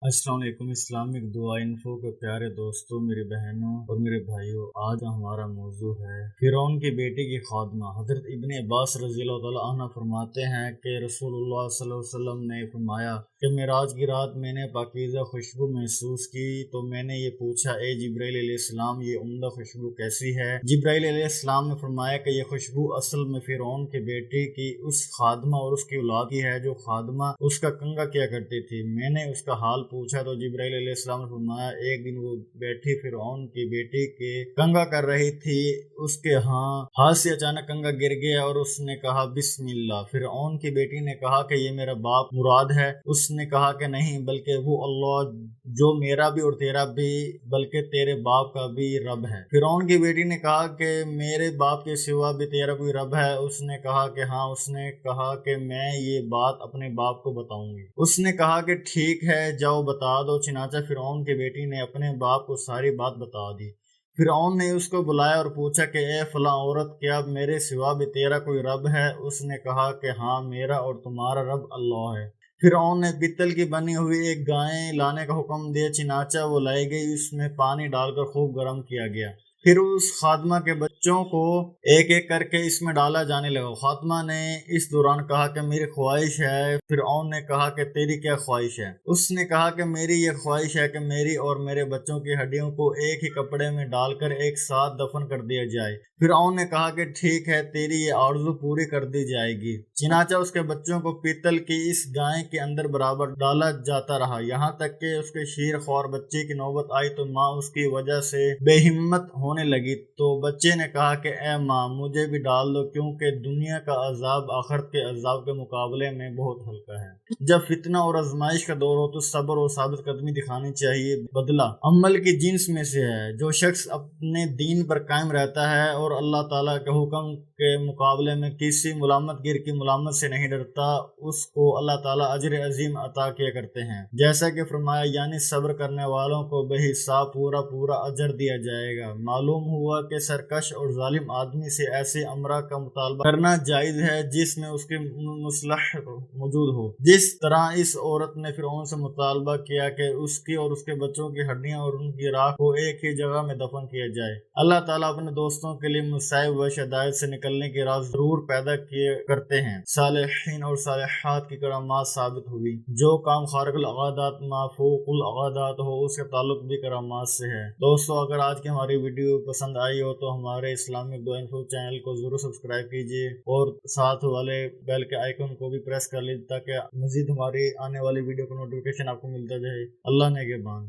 अस्सलाम वालेकुम। इस्लामिक दुआ इन्फो के प्यारे दोस्तों, मेरे बहनों और मेरे भाइयों, आज हमारा मौजू है फिरौन की बेटी की खादमा। हजरत इब्ने अब्बास रज़ियल्लाहु तआला अन्हु फरमाते हैं कि रसूलुल्लाह सल्लल्लाहु अलैहि वसल्लम ने फरमाया कि मेराज की रात मैंने पाकीज़ा खुशबू महसूस की तो मैंने ये पूछा, ए जिब्राइल अलैहिस्सलाम, ये उम्दा खुशबू कैसी है? जिब्राइल अलैहिस्सलाम ने फरमाया कि ये खुशबू असल में फिरौन की बेटी की उस खादमा और उसकी औलाद की है जो खादमा उसका कंगा किया करती थी। मैंने उसका हाल पूछा तो जिब्राइल अलैहिस्सलाम ने फरमाया, एक दिन वो बैठी फिरौन की बेटी के कंगा कर रही थी, उसके हाथ से अचानक कंगा गिर गया और उसने कहा बिस्मिल्लाह। फिरौन की बेटी ने कहा कि ये मेरा बाप मुराद है। उसने कहा कि नहीं, बल्कि वो अल्लाह जो मेरा भी और तेरा भी बल्कि तेरे बाप का भी रब है। फिरौन की बेटी ने कहा कि मेरे बाप के सिवा भी तेरा कोई रब है? उसने कहा कि हाँ। उसने कहा कि मैं ये बात अपने बाप को बताऊंगी। उसने कहा कि ठीक है, जाओ बता दो। चनाचा फिरौन की बेटी ने अपने बाप को सारी बात बता दी। फिरौन ने उसको बुलाया और पूछा कि ए फला औरत, क्या मेरे सिवा भी तेरा कोई रब है? उसने कहा कि हाँ, मेरा और तुम्हारा रब अल्लाह है। फिरौन ने पित्तल की बनी हुई एक गाय लाने का हुक्म दिया। चिनाचा वो लाई गई, उसमें पानी डालकर खूब गर्म किया गया। फिर उस खात्मा के बच्चों को एक एक करके इसमें डाला जाने लगा। खात्मा ने इस दौरान कहा कि मेरी ख्वाहिश है। फिरौन ने कहा कि तेरी क्या ख्वाहिश है? उसने कहा कि मेरी ये ख्वाहिश है कि मेरी और मेरे बच्चों की हड्डियों को एक ही कपड़े में डालकर एक साथ दफन कर दिया जाए। फिरौन ने कहा कि ठीक है, तेरी ये आरज़ू पूरी कर दी जाएगी। चिनाचा उसके बच्चों को पीतल की इस गाय के अंदर बराबर डाला जाता रहा, यहाँ तक कि उसके शीर ख्वार बच्चे की नौबत आई तो माँ उसकी वजह से बेहिम्मत होने लगी। तो बच्चे ने कहा कि ए माँ, मुझे भी डाल दो, क्योंकि दुनिया का अजाब आखिरत के अजाब के मुकाबले में बहुत हल्का है। जब फितना और आजमाइश का दौर हो तो सब्र और साबित कदमी दिखानी चाहिए। बदला अमल की जिन्स में से है। जो शख्स अपने दीन पर कायम रहता है और अल्लाह ताला के हुक्म के मुकाबले में किसी मुलामत गिर की मुलामत से नहीं डरता, उसको अल्लाह ताला अजर अजीम अता किया करते हैं। जैसा कि फरमाया, यानी सब्र करने वालों को बेहिसाब पूरा पूरा अजर दिया जाएगा। मालूम हुआ कि सरकश और जालिम आदमी से ऐसे अमरा का मुतालबा करना जायज है जिसमें उसकी मुसलह मौजूद हो। जिस तरह इस औरत ने फिरौन से मुतालबा किया कि उसकी और उसके बच्चों की हड्डियां और उनकी राख को एक ही जगह में दफन किया जाए। अल्लाह ताला अपने दोस्तों के लिए मुसाइब व शदायत से निकलने के राज जरूर पैदा किए करते हैं। सालिहीन और सालिहात की करामात साबित हुई। जो काम खारिकुल आदात माफूकुल आदात हो, उसका ताल्लुक भी करामात से है। दोस्तों, अगर आज की हमारी वीडियो पसंद आई हो तो हमारे इस्लामिक दुआ इन्फो चैनल को जरूर सब्सक्राइब कीजिए और साथ वाले बेल के आइकन को भी प्रेस कर लीजिए ताकि मजीद हमारी आने वाली वीडियो का नोटिफिकेशन आपको मिलता जाए। अल्लाह ने के बान।